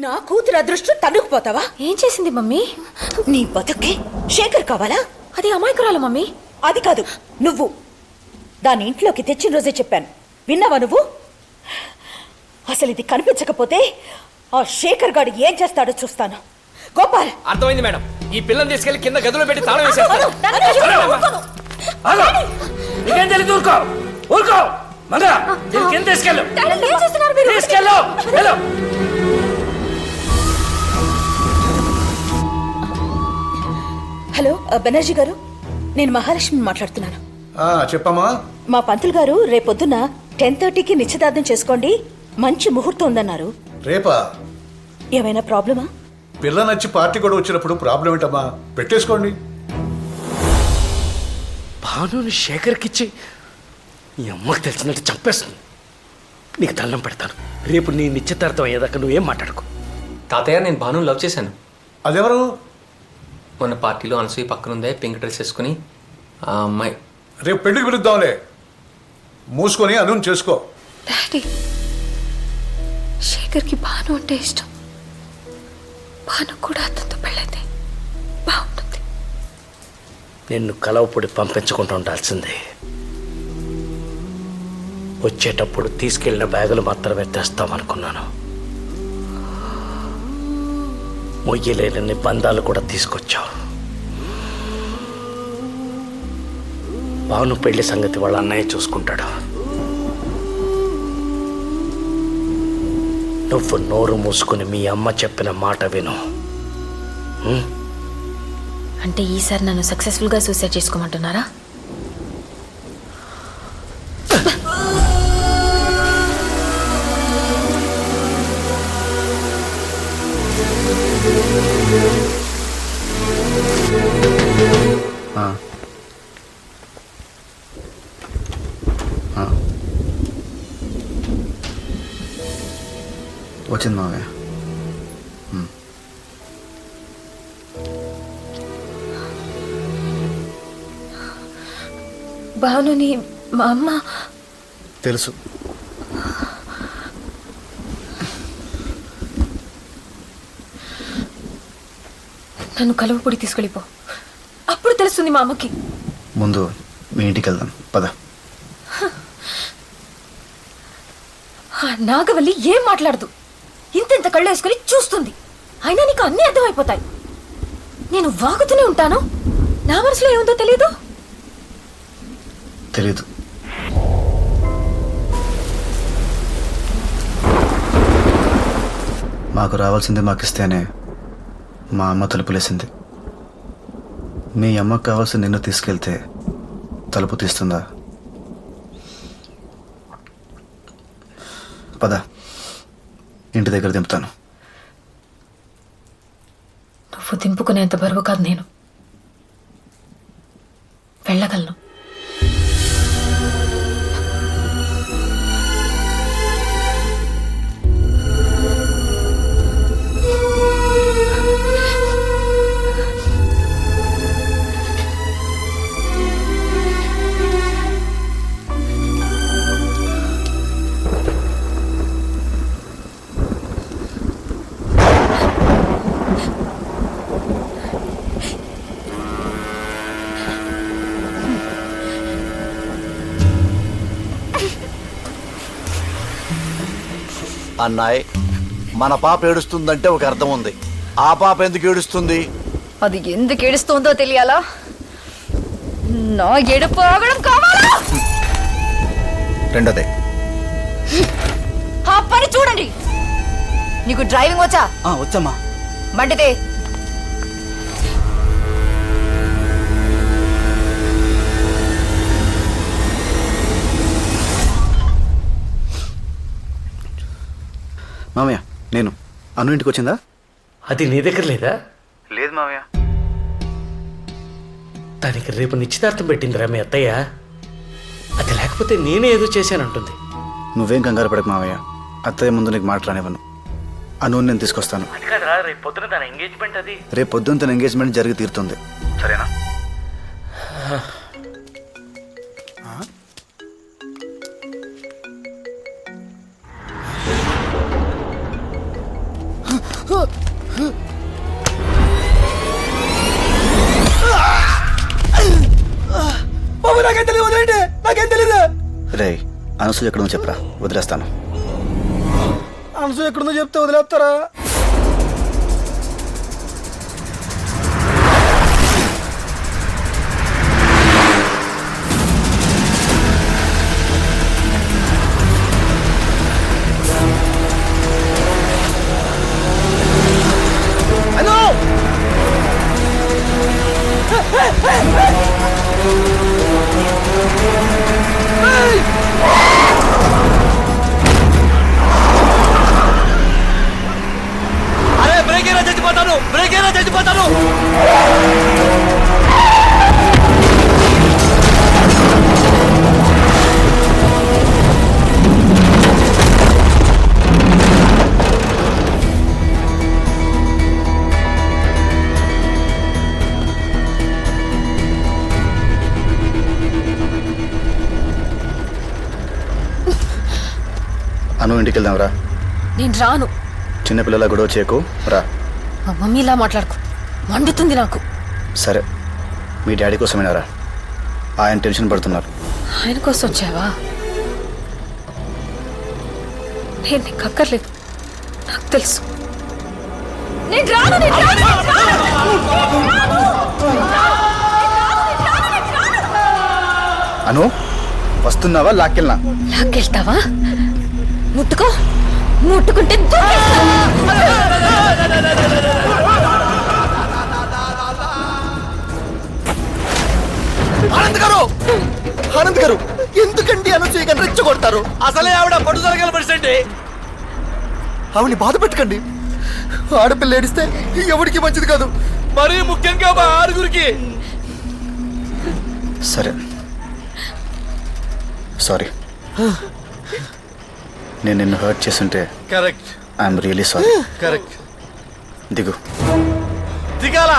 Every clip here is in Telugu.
నా కూతురు అదృష్టం తన్నుకుపోతావా? ఏం చేసింది మమ్మీ? నీ బతుక్కి శేఖర్ కావాలా? అది అమాయకురాలు మమ్మీ. అది కాదు, నువ్వు దాని ఇంట్లోకి తెచ్చిన రోజే చెప్పాను, విన్నావా నువ్వు? అసలు ఇది కనిపించకపోతే ఆ శేఖర్ గాడు ఏం చేస్తాడో చూస్తాను. గోపాల్, అర్థమైంది మేడం. ఈ పిల్లని తీసుకెళ్లి కింద గదిలో పెట్టి తాళం వేసేస్తాను. నీకేం తెలియదు, ఊరుకో ఊరుకో. మంగ కింద తీసుకెళ్ళు, తీసుకెళ్ళు. హలో బెనర్జీ గారు, నేను మహాలక్ష్మి మాట్లాడుతున్నాను. చెప్పమ్మా. మా పంతులు గారు రేపొద్దున 10:30కి నిశ్చితార్థం చేసుకోండి, మంచి ముహూర్తం ఉందన్నారు. రేపా? ఏమైనా ప్రాబ్లమా? పిల్ల నచ్చి పార్టీ కూడా వచ్చినప్పుడు ప్రాబ్లం ఏంటమ్మా, పెట్టేసుకోండి. భానుని శేఖర్కిచ్చి నీ అమ్మకి తెలిసినట్టు చంపేస్తుంది. నీకు దండం పెడతాను. రేపు నీ నిశ్చితార్థం అయ్యేదాకా నువ్వేం మాట్లాడుకో. తాతయ్య, నేను భాను లవ్ చేశాను. అదెవరు? మొన్న పార్టీలో అనసూయ పక్కనుందే పింక్ డ్రెస్ వేసుకుని ఆ అమ్మాయి. రేపు పెళ్లికి పిలుద్దాంలే, మూసుకొని అనుని చేసుకో. డాడీ, శేఖర్కి భాను అంటే ఇష్టం. భాను కూడా అతనితో పెళ్ళైతే బాగుంటుంది. నిన్ను కలవపొడి పంపించకుండా ఉండాల్సిందే. వచ్చేటప్పుడు తీసుకెళ్లిన బ్యాగులు మాత్రమే తెస్తామనుకున్నాను. మొయ్యలేని బంధాలు కూడా తీసుకొచ్చావు. భాను పెళ్లి సంగతి వాళ్ళ అన్నయ్య చూసుకుంటాడు. నువ్వు నోరు మూసుకుని మీ అమ్మ చెప్పిన మాట విను. అంటే ఈసారి నన్ను సక్సెస్ఫుల్గా సూసైడ్ చేసుకోమంటున్నారా? వచ్చింది మావయ్య. భానుని మా అమ్మ తెలుసు. నన్ను కలువపొడి తీసుకెళ్ళిపో, అప్పుడు తెలుస్తుంది మా అమ్మకి. ముందు మీ ఇంటికి వెళ్దాం, పద. నాగవల్లి ఏం మాట్లాడదు, ఇంత కళ్ళు వేసుకుని చూస్తుంది. అయినా నీకు అన్నీ అర్థమైపోతాయి. నేను వాగుతూనే ఉంటాను, నా మనసులో ఏముందో తెలీదు. తెలీదు. మాకు రావాల్సింది మాకిస్తేనే మా అమ్మ తలుపులేసింది. మీ అమ్మకు కావాల్సింది నిన్ను తీసుకెళ్తే తలుపు తీస్తుందా? పద, ఇంటి దగ్గర దింపుతాను. నువ్వు దింపుకునేంత బరువు కాదు నేను. వెళ్ళగలను. అన్నాయ్, మన పాప ఏడుస్తుందంటే ఒక అర్థం ఉంది. ఆ పాప ఎందుకు ఏడుస్తుంది? అది ఎందుకు ఏడుస్తుందో తెలియాలా? నా ఏడుపు ఆగడం కావాలా? రెండోదే. ఆ పని చూడండి. నీకు డ్రైవింగ్ వచ్చా? వచ్చమ్మా. బండితే. మామయ్య, నేను అను ఇంటికి వచ్చిందా? అది నీ దగ్గర లేదా? లేదు మామయ్య. దానికి రేపు నిశ్చితార్థం పెట్టిందిరా మీ అత్తయ్య. అది లేకపోతే నేనే ఏదో చేశానంటుంది. నువ్వేం కంగారు పడకు మావయ్య, అత్తయ్య ముందు నీకు మాట్లాడనివ్వను. అను నేను తీసుకొస్తాను. రేపు పొద్దున తన ఎంగేజ్మెంట్. అది రేపు పొద్దున్న తన ఎంగేజ్మెంట్ జరిగి తీరుతుంది, సరేనా? బాబు నాకేం తెలియదు, వదిలేండి, నాకేం తెలీదు. రే అనసూయ ఎక్కడుందో చెప్పరా, వదిలేస్తాను. అనసూయ ఎక్కడుందో చెప్తే వదిలేస్తారా? అరే బ్రేక్ అయినా చచ్చిపోతాను, బ్రేక్ అయినా చచ్చిపోతాను. అను ఇంటికి వెళ్దాం రా. నేను రాను. చిన్నపిల్లల గొడవ చేయకు, రా. మా మమ్మీ ఇలా మాట్లాడుకో, మండుతుంది నాకు. సరే మీ డాడీ కోసమేనా రా, ఆయన టెన్షన్ పడుతున్నారు. ఆయన కోసం వచ్చావా? నేను నీకు అక్కర్లేదు, నాకు తెలుసు. నేను రాను, నేను రాను, నేను రాను. అను వస్తున్నావా, లాక్కెళ్ళనా? లాక్కెళ్తావా? ముట్టుకో, ముట్టుకుంటే దూకేస్తా. ఆనంద్ గారు, ఆనంద్ గారు, ఎందుకండి అనసూయ గారిని రెచ్చగొడతారు? అసలే ఆవిడ పట్టుదలగల పరిస్థితి. ఆవిని బాధ పెట్టకండి. ఆడపిల్ల ఏడిస్తే ఎవరికి మంచిది కాదు. మరీ ముఖ్యంగా మా ఆరుగురికి. సరే సారీ, నేను నిన్ను హర్ట్ చేస్తుంటే correct, I'm really sorry. Correct. దిగు. దిగాల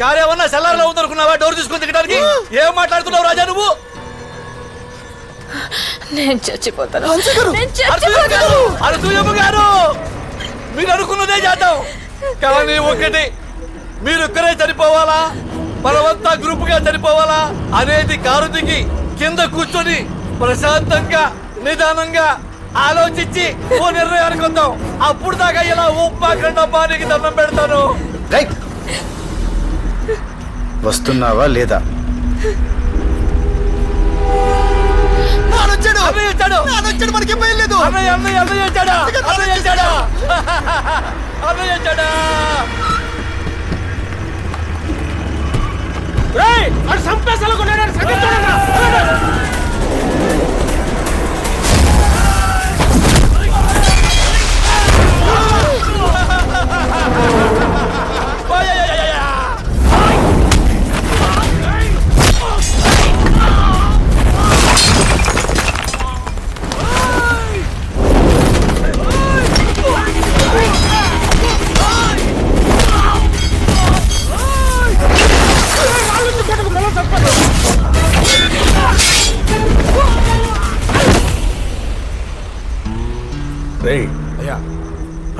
కార్యమన్నా సెల్లార్లో ఉందనుకున్నావా? డోర్ తీసుకుని దిగడానికి ఏం మాట్లాడుతున్నావు రాజా నువ్వు? నేను చచ్చిపోతాను. అనసూయమ్మ గారు, మీరు అనుకున్నదే చేద్దాం, కానీ ఒకటి, మీరు ఒక్కరే చనిపోవాలా, మనమంతా గ్రూప్ గా చనిపోవాలా అనేది కారు దిగి కింద కూర్చొని ప్రశాంతంగా నిదానంగా ఆలోచించి ఓ నిర్ణయానికి వద్దాం. అప్పుడు దాకా ఇలా ఉప్మాకండమ్మా నీకు దండం పెడతాను. రైట్, వస్తున్నావా లేదా? అన్నయ్య వచ్చాడు, మనకి భయం లేదు. అన్నయ్య అన్నయ్య అన్నయ్య వచ్చాడా, అన్నయ్య వచ్చాడా, అన్నయ్య వచ్చాడా. అటు సంపేసలు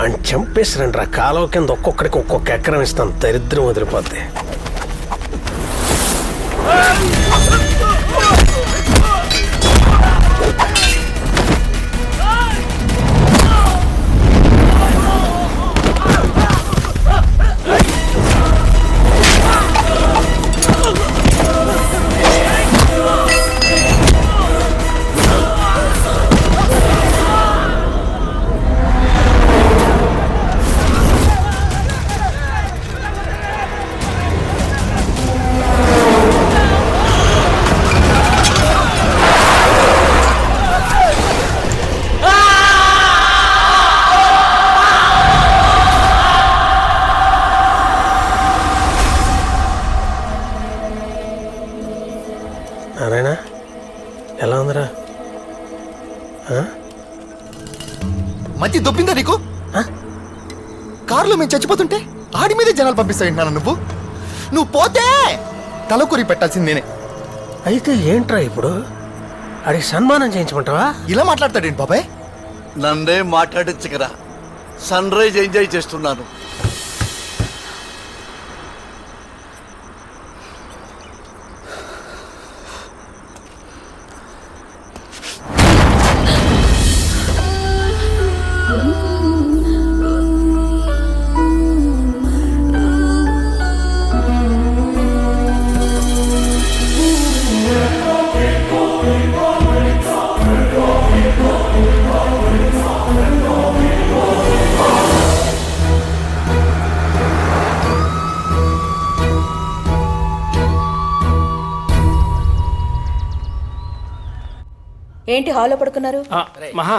అని చంపేసిరండి రా. కాలువ కింద ఒక్కొక్కడికి ఒక్కొక్క ఎకరం ఇస్తాను, దరిద్రం వదిలిపోద్ది. నారాయణ ఎలా ఉందిరా? మంచి దొబ్బిందా నీకు? కారులో మేము చచ్చిపోతుంటే ఆడి మీదే జనాలు పంపిస్తాయంటున్నాను. నువ్వు పోతే తలకొరి పెట్టాల్సింది నేనే. అయితే ఏంట్రా ఇప్పుడు? అడిగి సన్మానం చేయించమంటావా? ఇలా మాట్లాడతాడేంటి బాబాయ్? నన్నే మాట్లాడించకరా, సన్ రైజ్ ఎంజాయ్ చేస్తున్నాను. ఏంటి హాల్లో పడుకున్నారు? మహా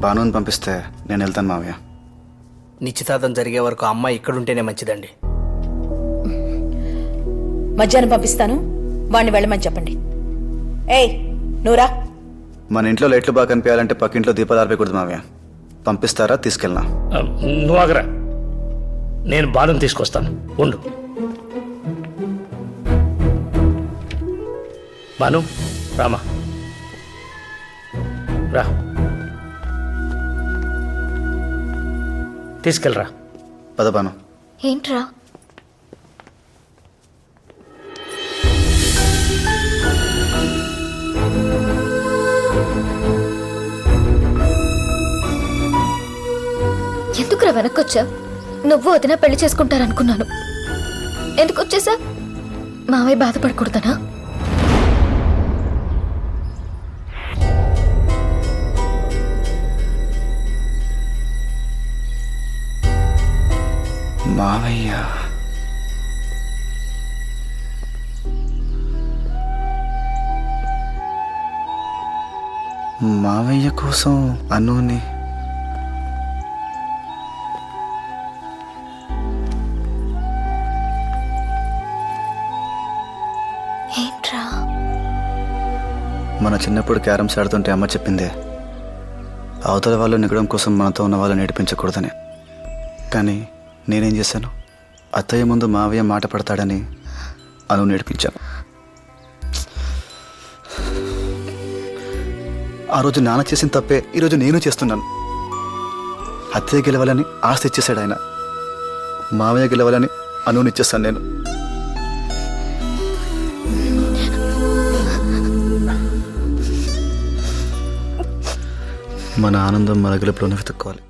భానుని పంపిస్తే నేను వెళ్తాను మావయ్య. నిశ్చితార్థం జరిగే వరకు అమ్మాయి ఇక్కడుంటేనే మంచిదండి. మధ్యాహ్నం పంపిస్తాను, వాణ్ణి వెళ్ళమని చెప్పండి. ఏయ్ నూరా, మన ఇంట్లో లైట్లు బాగా కనిపించాలంటే పక్కింట్లో దీపాలు ఆర్పేయకూడదు మావయ్య. పంపిస్తారా? తీసుకెళ్ళినా? నువ్వు ఆగరా, నేను బాణం తీసుకొస్తాను, ఉండు. బాను రామా, రా, తీసుకెళ్ళరా. పద భాను. ఏంట్రా? ఎందుకురా వెనక్కొచ్చా? నువ్వు వదిన పెళ్లి చేసుకుంటారనుకున్నాను. ఎందుకు వచ్చేసా? మావయ్య బాధపడకూడదనా? మావయ్య మావయ్య కోసం అనుని ఏంట్రా? మన చిన్నప్పుడు క్యారమ్స్ ఆడుతుంటే అమ్మ చెప్పిందే, అవతల వాళ్ళు నిగడం కోసం మనతో ఉన్న వాళ్ళని నేర్పించకూడదని. కానీ నేనేం చేశాను? అత్తయ్య ముందు మావయ్య మాట పడతాడని అను నేర్పించాను. ఆ రోజు నాన్న చేసిన తప్పే ఈరోజు నేను చేస్తున్నాను. అత్తయ్య గెలవాలని ఆస్తి ఇచ్చేశాడు ఆయన, మావయ్య గెలవాలని అనునిచ్చేస్తాను నేను. మన ఆనందం మన గెలుపులోనే వెతుక్కోవాలి.